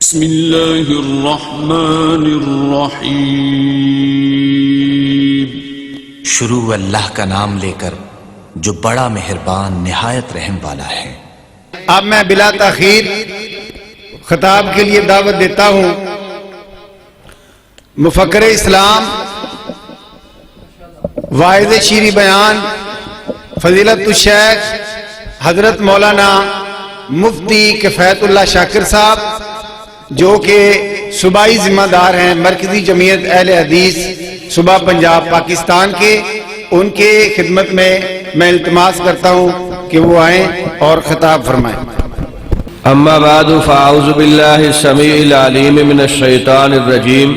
بسم اللہ الرحمن الرحیم۔ شروع اللہ کا نام لے کر جو بڑا مہربان نہایت رحم والا ہے۔ اب میں بلا تاخیر خطاب کے لیے دعوت دیتا ہوں مفکر اسلام، واعظ شیریں بیان، فضیلت الشیخ حضرت مولانا مفتی کفایت اللہ شاکر صاحب، جو کہ صوبائی ذمہ دار ہیں مرکزی جمعیت اہل حدیث صوبہ پنجاب پاکستان کے، ان کے خدمت میں التماس کرتا ہوں کہ وہ آئیں اور خطاب فرمائیں۔ اما بعد فاعوذ باللہ السمیع العلیم من الشیطان الرجیم،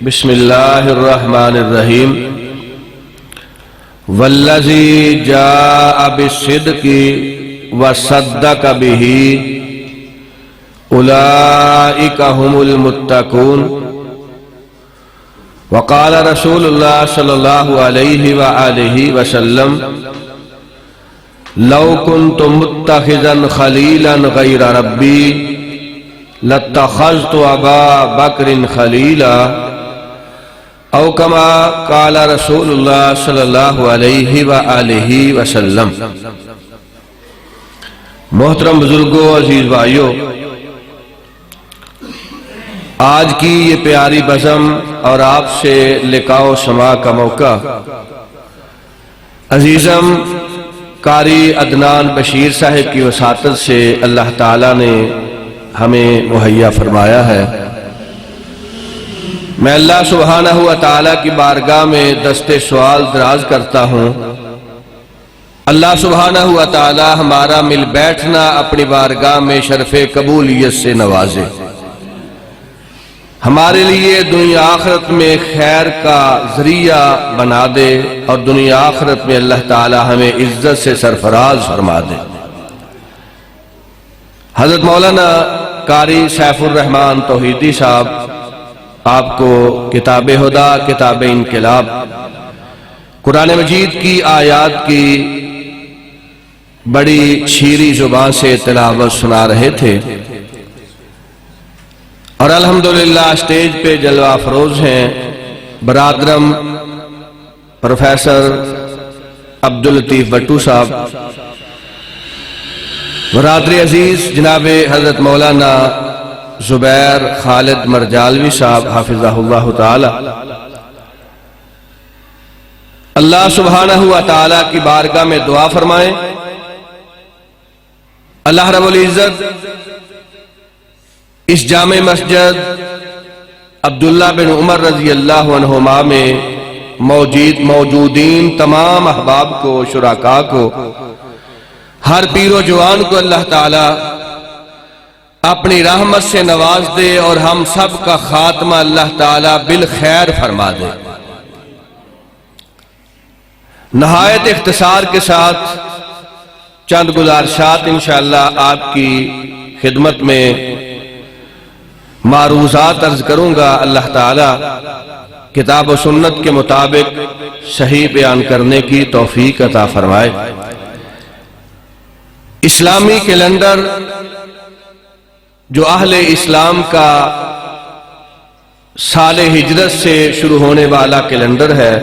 بسم اللہ الرحمن الرحیم۔ والذی جاء بالصدق وصدق به اولئک هم المتقون۔ وقال رسول اللہ صلی اللہ علیہ وآلہ وسلم لو كنت متخذا خلیلا غیر ربی لاتخذت ابا بکر خلیلا، او کما قال رسول اللہ صلی اللہ علیہ وآلہ وسلم۔ محترم بزرگوں، عزیز بھائیوں، آج کی یہ پیاری بزم اور آپ سے لقاء و سماع کا موقع عزیزم قاری عدنان بشیر صاحب کی وساطت سے اللہ تعالیٰ نے ہمیں مہیا فرمایا ہے۔ میں اللہ سبحانہ و تعالیٰ کی بارگاہ میں دست سوال دراز کرتا ہوں، اللہ سبحانہ و تعالیٰ ہمارا مل بیٹھنا اپنی بارگاہ میں شرف قبولیت سے نوازے، ہمارے لیے دنیا آخرت میں خیر کا ذریعہ بنا دے، اور دنیا آخرت میں اللہ تعالی ہمیں عزت سے سرفراز فرما دے۔ حضرت مولانا قاری سیف الرحمن توحیدی صاحب آپ کو کتاب ہدا، کتاب انقلاب، قرآن مجید کی آیات کی بڑی شیریں زبان سے تلاوت سنا رہے تھے، اور الحمدللہ اسٹیج پہ جلوہ افروز ہیں برادرم پروفیسر عبداللطیف بٹو صاحب، برادری عزیز جناب حضرت مولانا زبیر خالد مرجالوی صاحب حافظہ اللہ تعالی۔ اللہ سبحانہ و تعالی کی بارگاہ میں دعا فرمائیں، اللہ رب العزت اس جامع مسجد عبداللہ بن عمر رضی اللہ عنہما میں موجودین تمام احباب کو، شرکاء کو، ہر پیر و جوان کو اللہ تعالی اپنی رحمت سے نواز دے، اور ہم سب کا خاتمہ اللہ تعالی بالخیر فرما دے۔ نہایت اختصار کے ساتھ چند گزارشات انشاءاللہ آپ کی خدمت میں معروضات عرض کروں گا، اللہ تعالی کتاب و سنت کے مطابق صحیح بیان کرنے کی توفیق عطا فرمائے۔ اسلامی کیلنڈر جو اہل اسلام کا سال ہجرت سے شروع ہونے والا کیلنڈر ہے،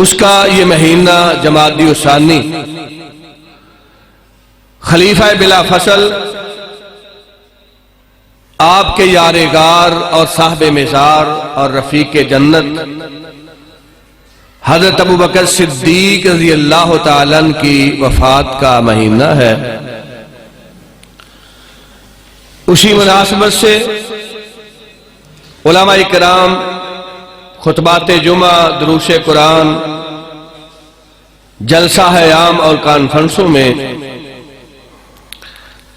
اس کا یہ مہینہ جمادی الثانی خلیفہ بلا فصل آپ کے یار غار اور صاحب مزار اور رفیق جنت حضرت ابوبکر صدیق رضی اللہ تعالیٰ عنہ کی وفات کا مہینہ ہے۔ اسی مناسبت سے علماء کرام خطبات جمعہ، دروس قرآن، جلسہ عام اور کانفرنسوں میں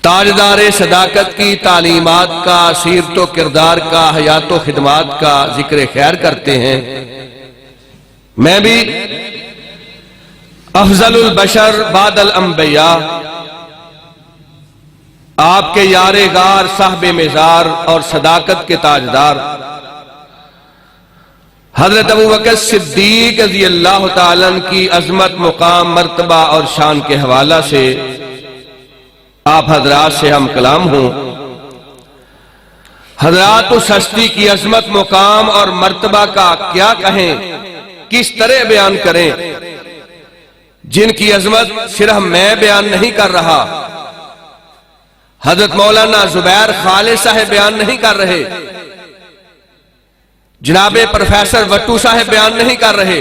تاجدار صداقت کی تعلیمات کا، سیرت و کردار کا، حیات و خدمات کا ذکر خیر کرتے ہیں۔ میں بھی افضل البشر بعد الانبیاء آپ کے یار غار، صاحب مزار اور صداقت کے تاجدار حضرت ابوبکر صدیق رضی اللہ تعالیٰ عنہ کی عظمت، مقام، مرتبہ اور شان کے حوالہ سے آپ حضرات سے ہم کلام ہوں۔ حضرات اس ہستی کی عظمت، مقام اور مرتبہ کا کیا کہیں، کس طرح بیان کریں، جن کی عظمت صرف میں بیان نہیں کر رہا، حضرت مولانا زبیر خالد صاحب بیان نہیں کر رہے، جناب پروفیسر وٹو صاحب بیان نہیں کر رہے،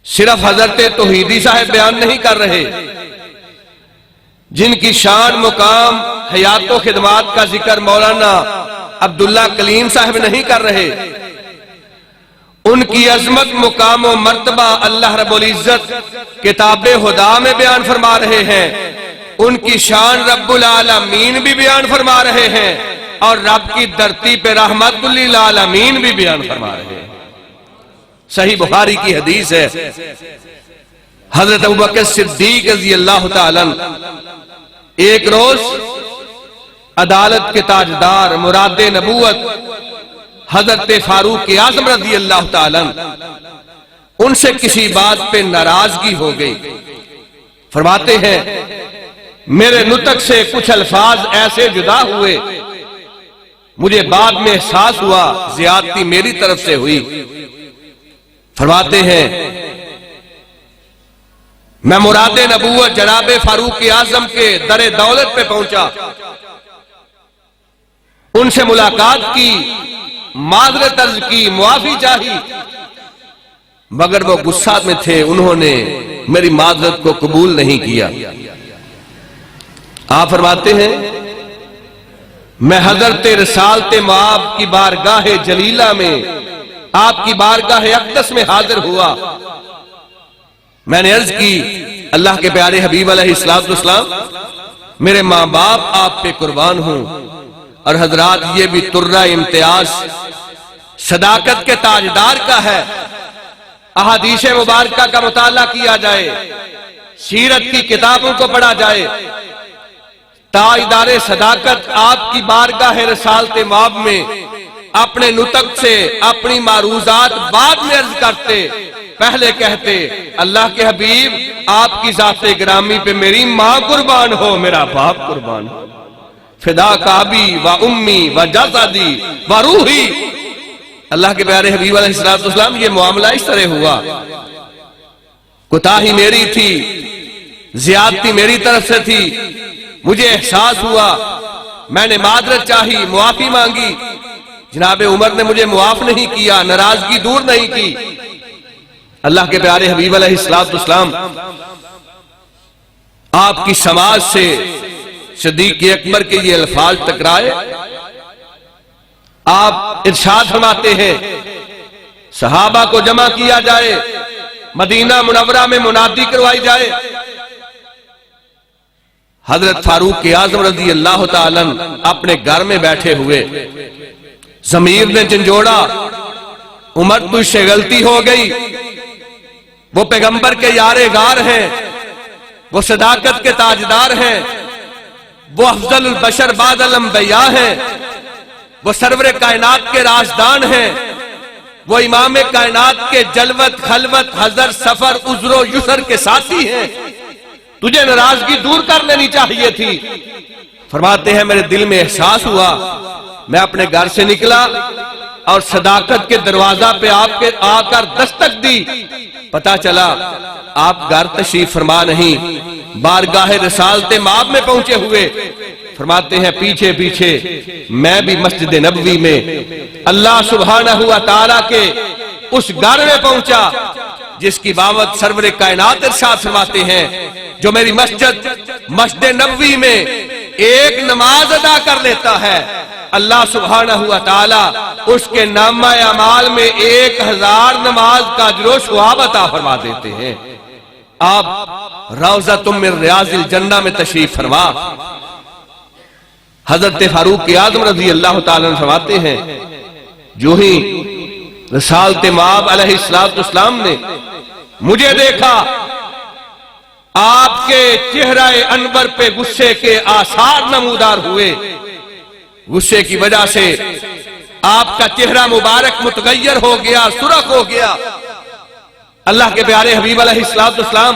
صرف حضرت توحیدی صاحب بیان نہیں کر رہے، جن کی شان، مقام، حیات و خدمات کا ذکر مولانا عبداللہ کلیم صاحب نہیں کر رہے، ان کی عظمت، مقام و مرتبہ اللہ رب العزت کتاب خدا میں بیان فرما رہے ہیں، ان کی شان رب العالمین بھی بیان فرما رہے ہیں، اور رب کی دھرتی پہ رحمت للعالمین بھی بیان فرما رہے ہیں۔ صحیح بخاری کی حدیث ہے، حضرت ابوبکر صدیق رضی اللہ تعالیٰ ایک روز عدالت کے تاجدار، مراد نبوت حضرت فاروق اعظم رضی اللہ تعالیٰ ان سے کسی بات پہ ناراضگی ہو گئی۔ فرماتے ہیں میرے نطق سے کچھ الفاظ ایسے جدا ہوئے، مجھے بعد میں احساس ہوا زیادتی میری طرف سے ہوئی۔ فرماتے ہیں میں مراد نبوت جناب فاروق اعظم کے در دولت پہ پہنچا، ان سے ملاقات کی، معذرت عرض کی، معافی چاہی، مگر وہ غصہ میں تھے، انہوں نے میری معذرت کو قبول نہیں کیا۔ آپ فرماتے ہیں میں حضرت رسالت مآب کی بارگاہ جلیلہ میں، آپ کی بارگاہ اقدس میں حاضر ہوا، میں نے عرض کی اللہ کے پیارے حبیب علیہ السلام میرے ماں باپ آپ پہ قربان ہوں، اور حضرات یہ بھی ترہ امتیاز صداقت کے تاجدار کا ہے، احادیث مبارکہ کا مطالعہ کیا جائے، سیرت کی کتابوں کو پڑھا جائے، تاجدار صداقت آپ کی بارگاہ رسالت مآب میں اپنے نطق سے اپنی معروضات بعد میں عرض کرتے، پہلے کہتے اللہ کے حبیب آپ کی ذات گرامی پہ میری ماں قربان ہو، میرا باپ قربان ہو، فدا کابی و امی و جسدی و روحی۔ اللہ کے پیارے حبیب علیہ السلام یہ معاملہ اس طرح ہوا، کوتاہی میری تھی، زیادتی میری طرف سے تھی، مجھے احساس ہوا، میں نے معذرت چاہی، معافی مانگی، جناب عمر نے مجھے معاف نہیں کیا، ناراضگی دور نہیں کی۔ اللہ کے پیارے حبیب علیہ السلام آپ کی سماج سے صدیق اکبر کے یہ الفاظ ٹکرائے، آپ ارشاد فرماتے ہیں صحابہ کو جمع کیا جائے، مدینہ منورہ میں منادی کروائی جائے۔ حضرت فاروق اعظم رضی اللہ تعالیٰ اپنے گھر میں بیٹھے ہوئے، ضمیر نے جھنجھوڑا، عمر تجھ سے غلطی ہو گئی، وہ پیغمبر کے یار غار ہیں، وہ صداقت کے تاجدار ہیں، وہ افضل البشر بعد الانبیاء ہیں، وہ سرور کائنات کے رازدان ہیں، وہ امام کائنات کے جلوت، خلوت، حضر، سفر، عذر و یسر کے ساتھی ہیں، تجھے ناراضگی دور کر لینی چاہیے تھی۔ فرماتے ہیں میرے دل میں احساس ہوا، میں اپنے گھر سے نکلا اور صداقت کے دروازہ پہ آ کر دستک دی، پتا چلا آپ گھر تشریف فرما نہیں، بارگاہ رسالت مآب میں پہنچے ہوئے۔ فرماتے ہیں پیچھے پیچھے میں بھی مسجد نبوی میں اللہ سبحانہ و تعالیٰ کے اس گھر میں پہنچا جس کی بابت سرور کائنات ارشاد فرماتے ہیں جو میری مسجد نبوی میں ایک نماز ادا کر لیتا ہے، اللہ سبحانہ و تعالیٰ اس کے نامہ اعمال میں 1000 نماز کا اجر و ثواب عطا فرما دیتے ہیں۔ آپ روضۃ من ریاض الجنہ میں تشریف فرما۔ حضرت فاروق اعظم رضی اللہ تعالیٰ عنہ فرماتے ہیں جو ہی رسالت مآب علیہ السلام نے مجھے دیکھا، آپ کے چہرہ انور پہ غصے کے آثار نمودار ہوئے، غصے کی وجہ سے آپ کا چہرہ مبارک متغیر ہو گیا، سرخ ہو گیا۔ اللہ کے پیارے حبیب علیہ السلام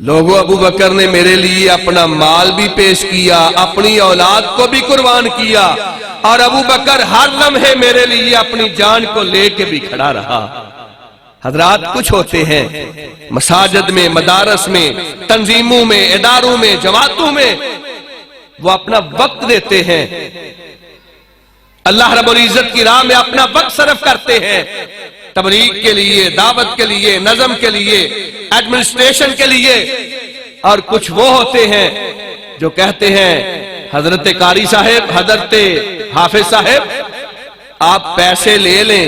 لوگوں ابو بکر نے میرے لیے اپنا مال بھی پیش کیا, اپنی اولاد کو بھی قربان کیا, اور ابو بکر ہر لمحے میرے لیے اپنی جان کو لے کے بھی کھڑا رہا. حضرات کچھ ہوتے ہیں مساجد میں, مدارس میں, تنظیموں میں, اداروں میں, جماعتوں میں وہ اپنا وقت دیتے ہیں, اللہ رب العزت کی راہ میں اپنا وقت صرف کرتے ہیں, تبلیغ کے لیے, دعوت کے لیے, نظم کے لیے, ایڈمنسٹریشن کے لیے. اور کچھ وہ ہوتے ہیں جو کہتے ہیں حضرت قاری صاحب, حضرت حافظ صاحب, آپ پیسے لے لیں,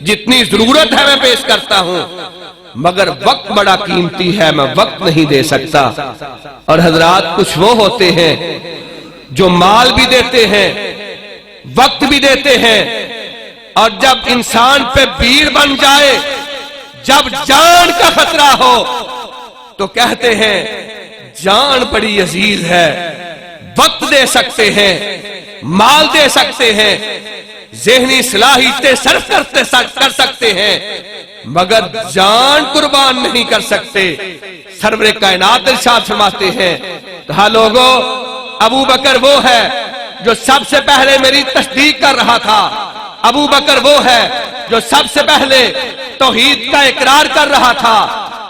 جتنی ضرورت ہے میں پیش کرتا ہوں, مگر وقت بڑا قیمتی ہے, میں وقت نہیں دے سکتا. اور حضرات کچھ وہ ہوتے ہیں جو مال بھی دیتے ہیں, وقت بھی دیتے ہیں, اور جب انسان پہ بیر بن جائے, جب جان کا خطرہ ہو, تو کہتے ہیں جان بڑی عزیز ہے, وقت دے سکتے ہیں, مال دے سکتے ہیں, ذہنی صلاحیتیں صرف کر سکتے ہیں, مگر جان قربان نہیں کر سکتے. سرور کائنات ارشاد فرماتے ہیں کہا لوگوں ابو بکر وہ ہے جو سب سے پہلے میری تصدیق کر رہا تھا, ابو بکر وہ ہے جو سب سے پہلے توحید کا اقرار کر رہا تھا,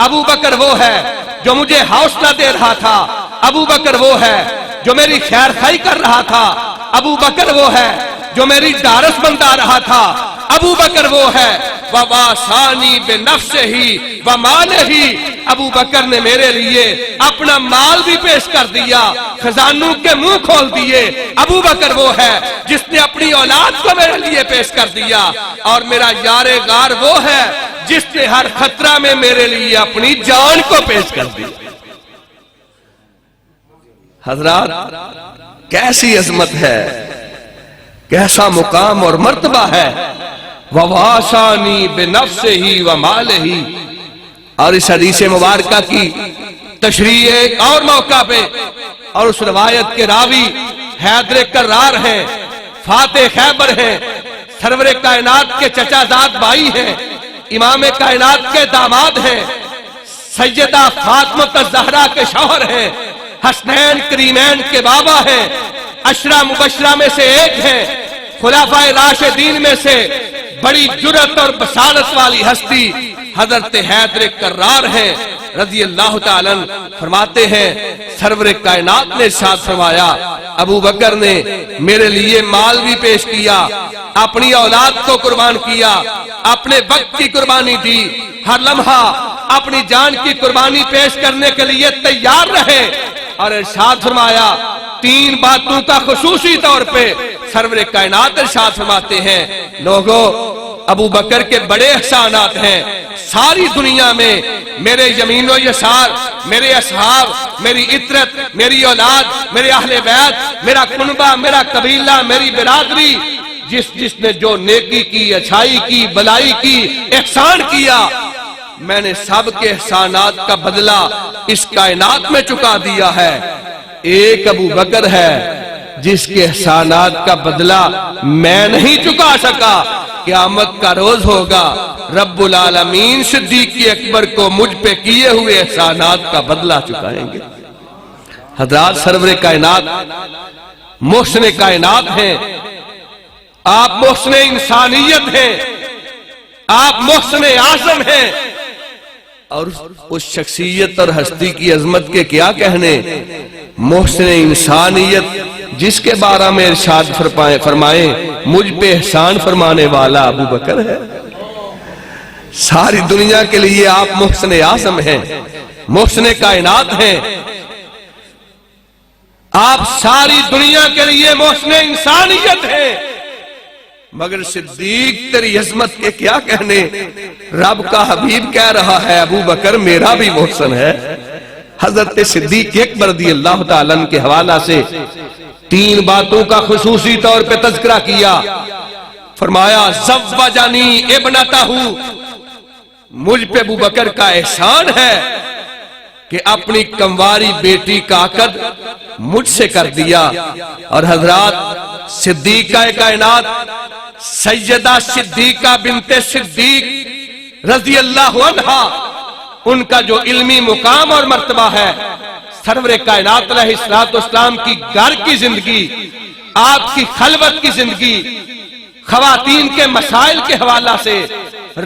ابو بکر وہ ہے جو مجھے حوصلہ دے رہا تھا, ابو بکر وہ ہے جو میری خیر خواہی کر رہا تھا, ابو بکر وہ ہے جو میری ڈارس بنتا رہا تھا, ابو بکر وہ ہے وَوَاسَانِي بِنَفْسِهِ وَمَالِهِ, ابو بکر نے میرے لیے اپنا مال بھی پیش کر دیا, خزانوں کے منہ کھول دیے. ابو بکر وہ ہے جس نے اپنی اولاد کو میرے لیے پیش کر دیا, اور میرا یار غار وہ ہے جس نے ہر خطرہ میں میرے لیے اپنی جان کو پیش کر دیا. حضرات کیسی عظمت ہے, کیسا مقام اور مرتبہ ہے. وَوَاسَانِي بِنَفْسِهِ وَمَالِهِ. اور اس حدیث مبارکہ کی تشریح ایک اور موقع پہ, اور اس روایت کے راوی حیدر کرار ہیں, فاتح خیبر ہیں, سرور کائنات کے چچا زاد بھائی ہیں, امام کائنات کے داماد ہیں, سیدہ فاطمہ الزہرا کے شوہر ہیں, حسنین کریمین کے بابا ہیں, عشرہ مبشرہ میں سے ایک ہیں, خلفائے راشدین میں سے بڑی جرأت اور بصارت والی ہستی حضرت حیدر کرار ہیں رضی اللہ تعالیٰ عنہ. فرماتے ہیں سرور کائنات نے ارشاد فرمایا ابو بکر نے میرے لیے مال بھی پیش کیا, اپنی اولاد کو قربان کیا, اپنے وقت کی قربانی دی, ہر لمحہ اپنی جان کی قربانی پیش کرنے کے لیے تیار رہے. اور ارشاد فرمایا تین باتوں کا خصوصی طور پہ سرور کائنات ارشاد فرماتے ہیں لوگوں ابو بکر کے بڑے احسانات ہیں. ساری دنیا میں میرے یمین و یسار, میرے اصحاب, میری عطرت, میری اولاد, میرے اہل بیت, میرا کنبہ, میرا قبیلہ, میری برادری, جس نے جو نیکی کی, اچھائی کی, بلائی کی, احسان کیا, میں نے سب کے احسانات کا بدلہ اس کائنات میں چکا دیا ہے. ایک ابو بکر ہے جس کے احسانات کا بدلہ میں نہیں چکا سکا. قیامت کا روز ہوگا, رب العالمین صدیق اکبر کو مجھ پہ کیے ہوئے احسانات کا بدلہ چکائیں گے. حضرات سرور کائنات محسن کائنات ہیں, آپ محسن انسانیت ہیں, آپ محسن اعظم ہیں, اور اس شخصیت اور ہستی کی عظمت کے کیا کہنے. محسن انسانیت جس کے بارے میں ارشاد فرمائے مجھ پہ احسان فرمانے والا ابو بکر ہے. ساری دنیا کے لیے آپ محسن اعظم ہیں, محسن کائنات ہیں, آپ ساری دنیا کے لیے محسن انسانیت ہیں, مگر صدیق تیری عظمت کے کیا کہنے. رب کا حبیب کہہ رہا ہے ابو بکر میرا بھی محسن ہے. حضرت صدیق اکبر رضی اللہ تعالیٰ عنہ کے حوالہ سے تین باتوں کا خصوصی طور پہ تذکرہ کیا. فرمایا زوجنی ابنتہ, مجھ پہ ابو بکر کا احسان ہے کہ اپنی کنواری بیٹی کا عقد مجھ سے کر دیا. اور حضرات صدیقہ کائنات سیدہ صدیقہ بنت صدیق رضی اللہ عنہا ان کا جو علمی مقام اور مرتبہ ہے، سرور کائنات علیہ الصلوۃ والسلام کی گھر کی زندگی، آپ کی خلوت کی زندگی، خواتین کے مسائل کے حوالہ سے،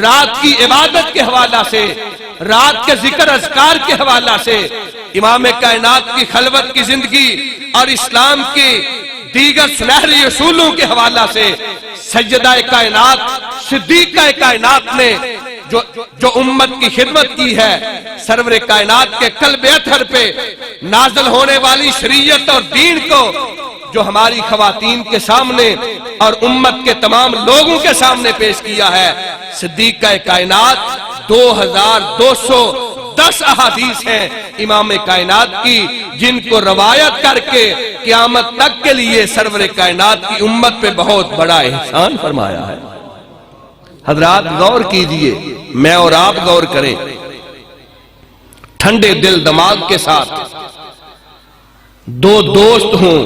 رات کی عبادت کے حوالہ سے، رات کے ذکر اذکار کے حوالہ سے، امام کائنات کی خلوت کی زندگی اور اسلام کی دیگر سنہری اصولوں کے حوالہ سے سیدہ کائنات صدیقہ کائنات نے جو امت کی خدمت کی ہے، سرور کائنات کے قلب اطہر پہ نازل ہونے والی شریعت اور دین کو جو ہماری خواتین کے سامنے اور امت کے تمام لوگوں کے سامنے پیش کیا ہے، صدیقہ کائنات 2210 احادیث ہیں امام کائنات کی، جن کو روایت کر کے قیامت تک کے لیے سرور کائنات کی امت پہ بہت بڑا احسان فرمایا ہے۔ حضرات غور کیجئے، میں اور آپ غور کریں، ٹھنڈے دل دماغ کے ساتھ دو دوست ہوں،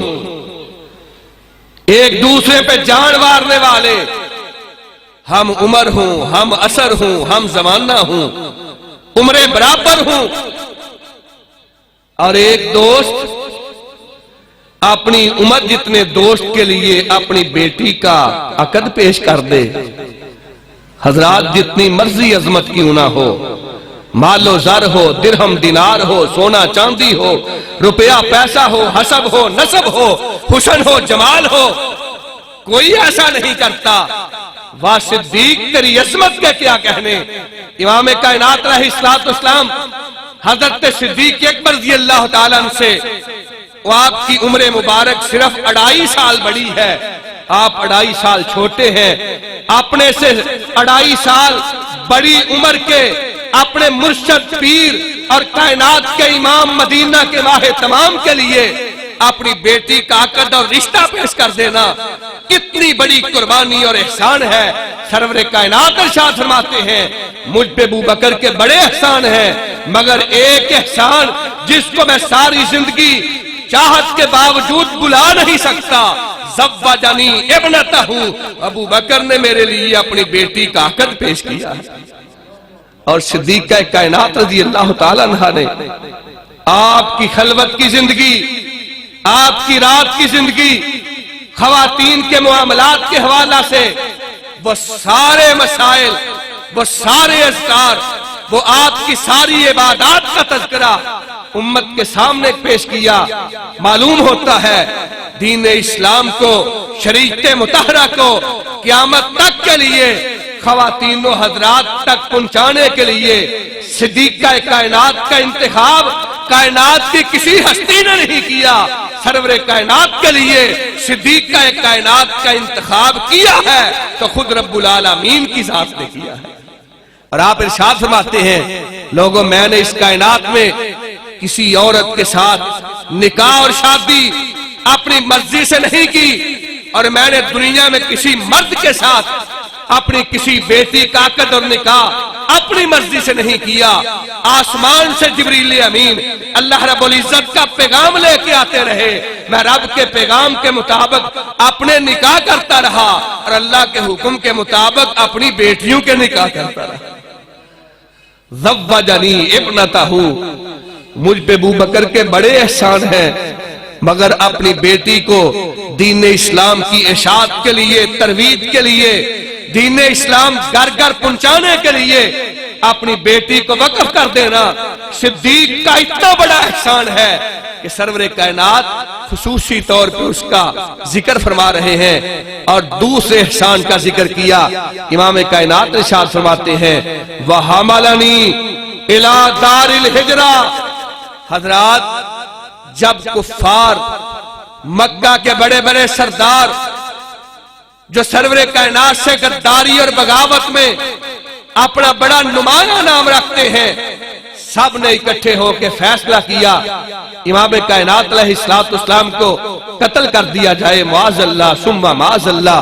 ایک دوسرے پہ جان مارنے والے، ہم عمر ہوں، ہم عصر ہوں، ہم زمانہ ہوں، عمریں برابر ہوں، اور ایک دوست اپنی عمر جتنے دوست کے لیے اپنی بیٹی کا عقد پیش کر دے۔ حضرات جتنی مرضی عظمت کیوں نہ ہو، مال و زر ہو، درہم دینار ہو، سونا چاندی ہو، روپیہ پیسہ ہو، حسب ہو، نسب ہو، حسن ہو، جمال ہو، کوئی ایسا نہیں کرتا۔ وہ صدیق تیری عظمت کے کیا کہنے۔ امام کائنات علیہ الصلوۃ والسلام حضرت صدیق اکبر رضی اللہ تعالیٰ عنہ سے، وہ آپ کی عمر مبارک صرف 2.5 سال بڑی ہے، آپ 2.5 سال چھوٹے ہیں، اپنے سے 2.5 سال بڑی عمر کے اپنے مرشد پیر اور کائنات کے امام مدینہ کے ماہ تمام کے لیے اپنی بیٹی کا عقد اور رشتہ پیش کر دینا کتنی بڑی قربانی اور احسان ہے۔ سرور کائنات ارشاد فرماتے ہیں، مجھ پہ ابو بکر کے بڑے احسان ہیں، مگر ایک احسان جس کو میں ساری زندگی چاہت کے باوجود بلا نہیں سکتا، زوجنی ابنتہ، ابو بکر نے میرے لیے اپنی بیٹی کا عقد پیش کیا۔ اور صدیقہ کائنات رضی اللہ تعالیٰ عنہ نے آپ کی خلوت کی زندگی، آپ کی رات کی زندگی، خواتین کے معاملات کے حوالہ سے وہ سارے مسائل، وہ سارے اذکار، وہ آپ کی ساری عبادات کا تذکرہ امت کے سامنے پیش کیا۔ معلوم ہوتا ہے دین اسلام کو، شریعت مطہرہ کو قیامت تک کے لیے خواتین و حضرات تک پہنچانے کے لیے صدیقہ کائنات کا انتخاب کائنات کی کسی ہستی نے نہیں کیا، سرور کائنات کے لیے صدیقہ کائنات کا انتخاب کیا ہے تو خود رب العالمین کی ذات نے کیا ہے۔ اور آپ ارشاد فرماتے ہیں، لوگوں میں نے اس کائنات میں کسی عورت کے ساتھ نکاح اور شادی اپنی مرضی سے نہیں کی، اور میں نے دنیا میں کسی مرد کے ساتھ اپنی کسی بیٹی کا عقد اور نکاح اپنی مرضی سے نہیں کیا۔ آسمان سے جبریل امین اللہ رب العزت کا پیغام لے کے آتے رہے، میں رب کے پیغام کے مطابق اپنے نکاح کرتا رہا اور اللہ کے حکم کے مطابق اپنی بیٹیوں کے نکاح کرتا رہا۔ زوجنی ابنتہ، مجھ پہ ابو بکر کے بڑے احسان ہیں، مگر اپنی بیٹی کو دین اسلام کی اشاعت کے لیے، ترویج کے لیے، دین اسلام گھر گھر پہنچانے کے لیے اپنی بیٹی کو وقف کر دینا صدیق کا اتنا بڑا احسان ہے کہ سرور کائنات خصوصی طور پر اس کا ذکر فرما رہے ہیں۔ اور دوسرے احسان کا ذکر کیا، امام کائنات ارشاد فرماتے ہیں، وَحَمَلَنِي إِلَى دَارِ الْحِجْرَةِ۔ حضرات جب کفار مکہ کے بڑے بڑے سردار جو سرور کائنات سے غداری اور بغاوت میں اپنا بڑا نمایاں نام رکھتے ہیں، سب نے اکٹھے ہو کے فیصلہ کیا امام کائنات علیہ الصلوۃ والسلام کو قتل کر دیا جائے، معاذ اللہ ثم معاذ اللہ۔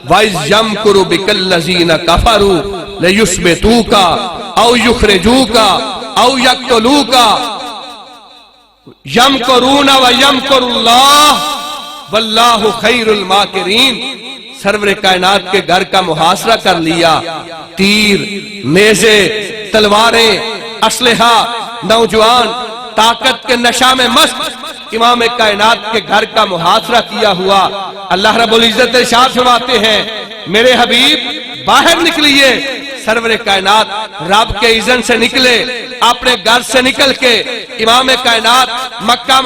وَإِذْ يَمْكُرُ بِكَ الَّذِينَ كَفَرُوا لَيُثْبِتُوكَ أَوْ يُخْرِجُوكَ أَوْ يَقْتُلُوكَ يَمْكُرُونَ وَيَمْكُرُ اللَّهُ وَاللَّهُ خَيْرُ الْمَاكِرِينَ۔ سرور کائنات کے گھر کا محاصرہ کر لیا، تیر، نیزے، تلواریں اسلحہ نوجوان طاقت کے نشہ میں مست امام کائنات کے گھر کا محاصرہ کیا ہوا۔ اللہ رب العزت ارشاد فرماتے ہیں میرے حبیب باہر نکلیے، سرور کائنات رب کے اذن سے نکلے، اپنے گھر سے نکل کے امام کائنات مکہ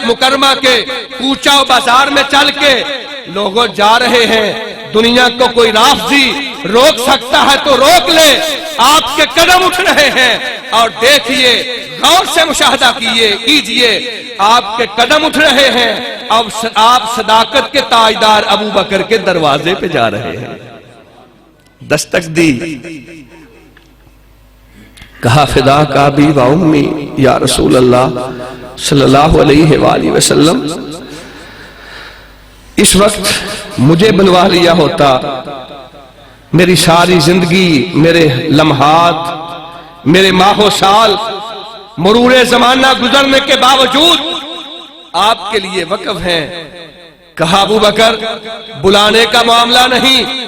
مکرمہ کے کوچہ و بازار میں چل کے لوگوں جا رہے ہیں، دنیا کو کوئی رافضی روک سکتا ہے تو روک لے، آپ کے قدم اٹھ رہے ہیں اور دیکھیے غور سے مشاہدہ کیجئے آپ کے قدم اٹھ رہے ہیں، اب آپ صداقت کے تاجدار ابو بکر کے دروازے پہ جا رہے ہیں۔ دستک دی، کہا فدا کا بھی و امی یا رسول اللہ صلی اللہ علیہ وآلہ وسلم، اس وقت مجھے بنوا لیا ہوتا، میری ساری زندگی، میرے لمحات، میرے ماہ و سال مرور زمانہ گزرنے کے باوجود آپ کے لیے وقف ہیں۔ کہا ابو بکر بلانے کا معاملہ نہیں،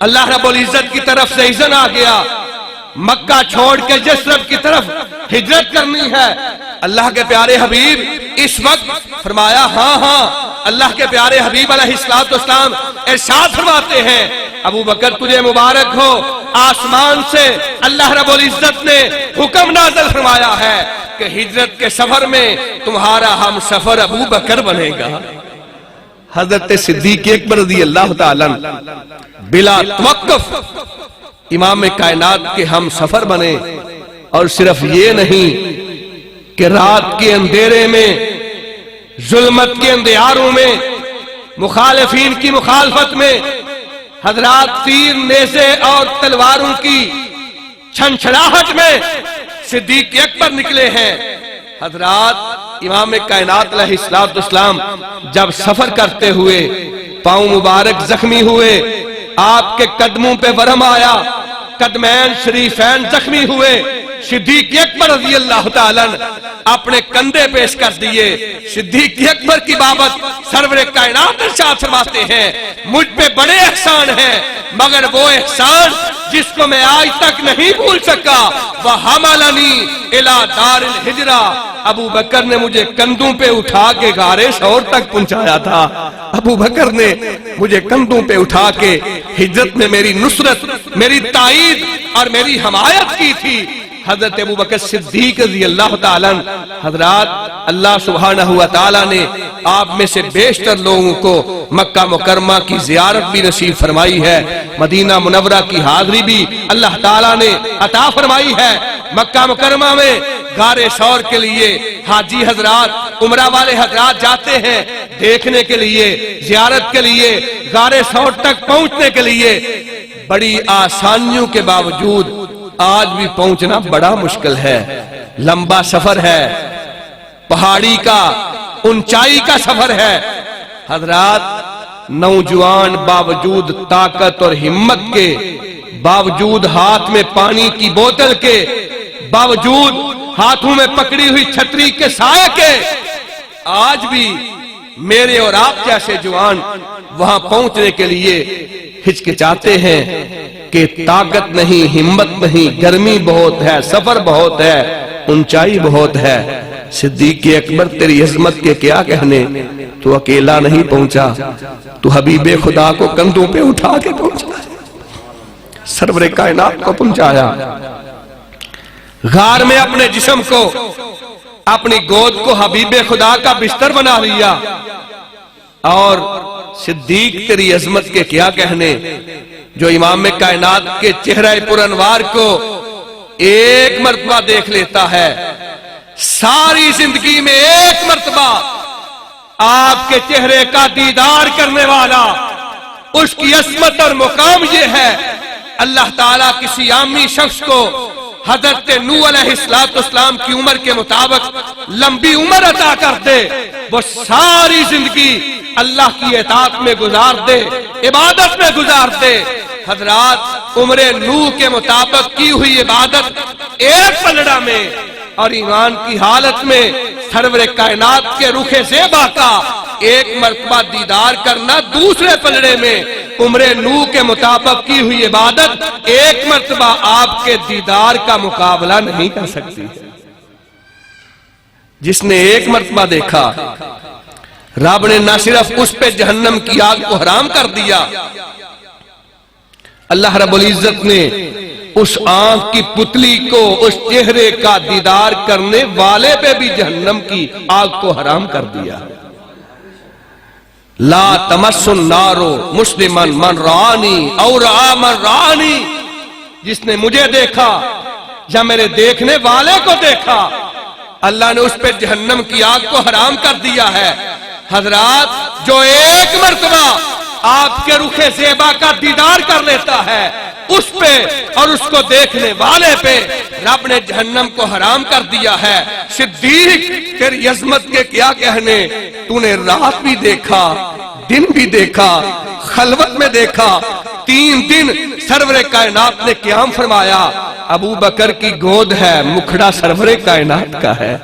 اللہ رب العزت کی طرف سے اذن آ گیا، مکہ چھوڑ کے یثرب کی طرف ہجرت کرنی ہے۔ اللہ کے پیارے حبیب اس وقت فرمایا ہاں ہاں، اللہ کے پیارے حبیب علیہ السلام ارشاد فرماتے ہیں ابو بکر تجھے مبارک ہو، آسمان سے اللہ رب العزت نے حکم نازل فرمایا ہے کہ ہجرت کے سفر میں تمہارا ہم سفر ابو بکر بنے گا۔ حضرت صدیق اکبر رضی اللہ تعالیٰ بلا توقف امام کائنات کے ہم سفر بنے، اور صرف یہ نہیں کہ رات کے اندھیرے میں، ظلمت کے اندھیاروں میں، مخالفین کی مخالفت میں حضرات تیر نیزے اور تلواروں کی چھنچھڑاہٹ میں صدیق اکبر نکلے ہیں۔ حضرات امام کائنات علیہ السلام جب سفر کرتے ہوئے پاؤں مبارک زخمی ہوئے، آپ کے قدموں پہ ورم آیا، قدمین شریفین زخمی ہوئے، صدیق اکبر رضی اللہ تعالیٰ اپنے کندھے پیش کر دیے۔ صدیق اکبر کی بابت سرور کائنات ارشاد فرماتے ہیں مجھ پہ بڑے احسان ہیں، مگر وہ احسان جس کو میں آج تک نہیں بھول سکا، وَحَمَلَنِي إِلَى دَارِ الْحِجْرَةِ، ابو بکر نے مجھے کندھوں پہ اٹھا کے غار ثور تک پہنچایا تھا۔ ابو بکر نے مجھے کندھوں پہ اٹھا کے ہجرت میں میری نصرت، میری تائید اور میری حمایت کی تھی۔ حضرت ابو بکر صدیق رضی اللہ تعالیٰ، حضرات اللہ سبحانہ وتعالیٰ نے آپ میں سے بیشتر لوگوں کو مکہ مکرمہ کی زیارت بھی نصیب فرمائی ہے، مدینہ منورہ کی حاضری بھی اللہ تعالیٰ نے عطا فرمائی ہے۔ مکہ مکرمہ میں غار ثور کے لیے حاجی حضرات، عمرہ والے حضرات جاتے ہیں دیکھنے کے لیے، زیارت کے لیے، غار ثور تک پہنچنے کے لیے۔ بڑی آسانیوں کے باوجود آج بھی پہنچنا بڑا مشکل ہے، لمبا سفر ہے، پہاڑی کا، اونچائی کا سفر ہے۔ حضرات نوجوان باوجود طاقت اور ہمت کے، باوجود ہاتھ میں پانی کی بوتل کے، باوجود ہاتھوں میں پکڑی ہوئی چھتری کے سائے کے، آج بھی میرے اور آپ جیسے جوان وہاں پہنچنے کے لیے ہچکچاتے ہیں کہ طاقت نہیں، ہمت نہیں، گرمی بہت ہے، سفر بہت ہے، اونچائی بہت ہے۔ صدیق اکبر تیری عظمت کے کیا کہنے، تو اکیلا نہیں پہنچا، تو حبیب خدا کو کندھوں پہ اٹھا کے پہنچا، سرور کائنات کو پہنچایا۔ غار میں اپنے جسم کو، اپنی گود کو حبیب خدا کا بستر بنا لیا، اور صدیق تیری عظمت کے کیا کہنے، جو امام کائنات کے چہرہ پر انوار کو ایک مرتبہ دیکھ لیتا ہے، ساری زندگی میں ایک مرتبہ آپ کے چہرے کا دیدار کرنے والا، اس کی عظمت اور مقام یہ ہے۔ اللہ تعالیٰ کسی عامی شخص کو حضرت نوح علیہ السلام کی عمر کے مطابق لمبی عمر عطا کر دے، وہ ساری زندگی اللہ کی اطاعت میں گزار دے، عبادت میں گزار دے۔ حضرات عمر نوح کے مطابق کی ہوئی عبادت ایک پلڑا میں، اور ایمان کی حالت میں سرور کائنات کے رخ زیبا کا ایک مرتبہ دیدار کرنا دوسرے پلڑے میں، عمر نو کے مطابق کی ہوئی عبادت ایک مرتبہ آپ کے دیدار کا مقابلہ نہیں کر سکتی. جس نے ایک مرتبہ دیکھا رب نے نہ صرف اس پہ جہنم کی آگ کو حرام کر دیا، اللہ رب العزت نے اس آنکھ کی پتلی کو، اس چہرے کا دیدار کرنے والے پہ بھی جہنم کی آگ کو حرام کر دیا. لا تمس النار مسلما من رانی او رآ من رانی، جس نے مجھے دیکھا یا میرے دیکھنے والے کو دیکھا اللہ نے اس پہ جہنم کی آگ کو حرام کر دیا ہے. حضرات، جو ایک مرتبہ آپ کے رخ زیبا کا دیدار کر لیتا ہے اس پہ اور اس کو دیکھنے والے پہ رب نے جہنم کو حرام کر دیا ہے. صدیق، تیری عظمت کے کیا کہنے، تو نے رات بھی دیکھا، دن بھی دیکھا، خلوت میں دیکھا. 3 دن سرور کائنات نے قیام فرمایا. ابو بکر کی گود ہے، مکھڑا سرور کائنات کا ہے.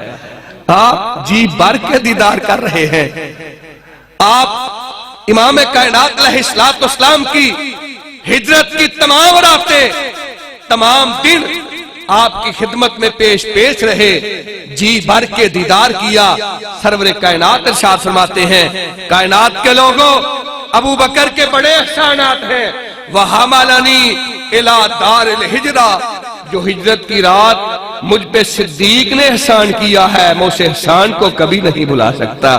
آپ جی بھر کے دیدار کر رہے ہیں. آپ امام کائنات علیہ السلام کی ہجرت کی تمام راتیں، تمام دن آپ کی خدمت میں پیش رہے، جی بھر کے دیدار کیا. سرور کائنات ارشاد فرماتے ہیں، کائنات کے لوگوں، ابو بکر کے بڑے احسانات ہیں. وَحَمَلَنِي إِلَى دَارِ الْحِجْرَةِ، جو ہجرت کی رات مجھ پہ صدیق نے احسان کیا ہے، میں اس احسان کو کبھی نہیں بھلا سکتا.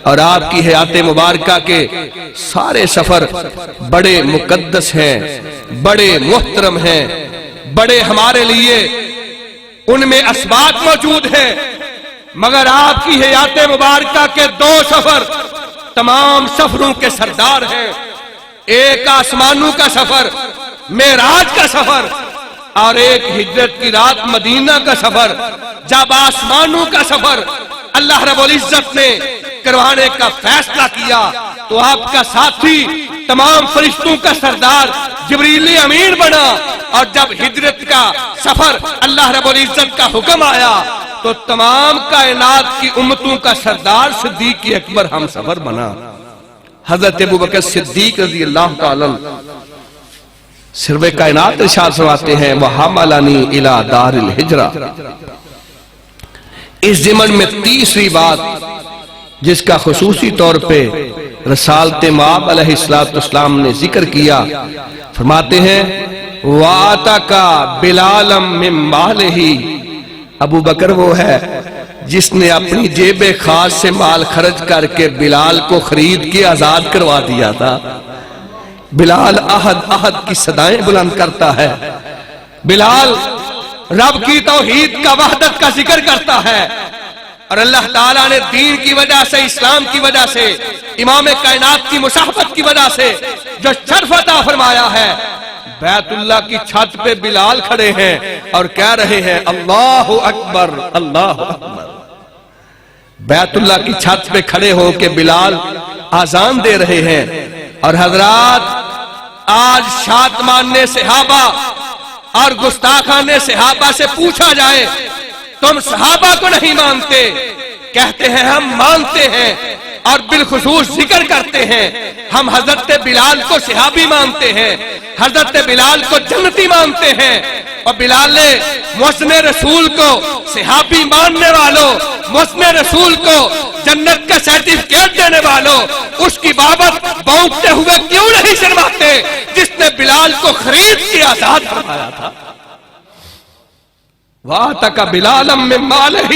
اور آپ کی حیات مبارکہ کے سارے سفر بڑے مقدس ہیں، بڑے محترم ہیں، بڑے ہمارے لیے ان میں اسباق موجود ہیں. مگر آپ کی حیات مبارکہ کے 2 سفر تمام سفروں کے سردار ہیں. ایک آسمانوں کا سفر، معراج کا سفر، اور ایک ہجرت کی رات مدینہ کا سفر. جب آسمانوں کا سفر اللہ رب العزت نے کروانے کا فیصلہ کیا تو آپ کا ساتھی تمام فرشتوں کا سردار جبریل امین بنا. اور جب ہجرت کا سفر اللہ رب العزت کا حکم آیا تو تمام کائنات کی امتوں کا سردار صدیق اکبر ہم سفر بنا. حضرت ابوبکر صدیق رضی اللہ تعالی سرور کائنات ارشاد فرماتے ہیں، وَحَمَلَنِي إِلَى دَارِ الْحِجْرَةِ. اس ضمن میں تیسری بات جس کا خصوصی طور پہ رسالت مآب علیہ السلام نے ذکر کیا، فرماتے ہیں وَآتَكَ بِلَالًا مِّن مَالِهِ. ابو بکر وہ ہے جس نے اپنی جیب خاص سے مال خرچ کر کے بلال کو خرید کے آزاد کروا دیا تھا. بلال احد احد کی صدائیں بلند کرتا ہے. بلال رب کی توحید کا، وحدت کا ذکر کرتا ہے. اور اللہ تعالیٰ نے دین کی وجہ سے، اسلام کی وجہ سے، امام کائنات کی مصاحبت کی وجہ سے جو شرف عطا فرمایا ہے، بیت اللہ کی چھت پہ بلال کھڑے ہیں اور کہہ رہے ہیں اللہ اکبر اللہ اکبر. بیت اللہ کی چھت پہ کھڑے ہو کے بلال آزان دے رہے ہیں. اور حضرات، آج شاتمانے صحابہ اور گستاخانے صحابہ سے پوچھا جائے تم صحابہ کو نہیں مانتے، کہتے ہیں ہم مانتے ہیں. اور بالخصوص ذکر کرتے ہیں ہم حضرت بلال کو صحابی مانتے ہیں، حضرت بلال کو جنتی مانتے ہیں. اور بلال نے مؤذن رسول کو صحابی ماننے والوں، مؤذن رسول کو جنت کا سرٹیفکیٹ دینے والوں اس کی بابت بونکتے ہوئے کیوں نہیں شرماتے جس نے بلال کو خرید کے آزاد فرمایا تھا. وَآتَكَ بِلَالًا مِّن مَالِهِ،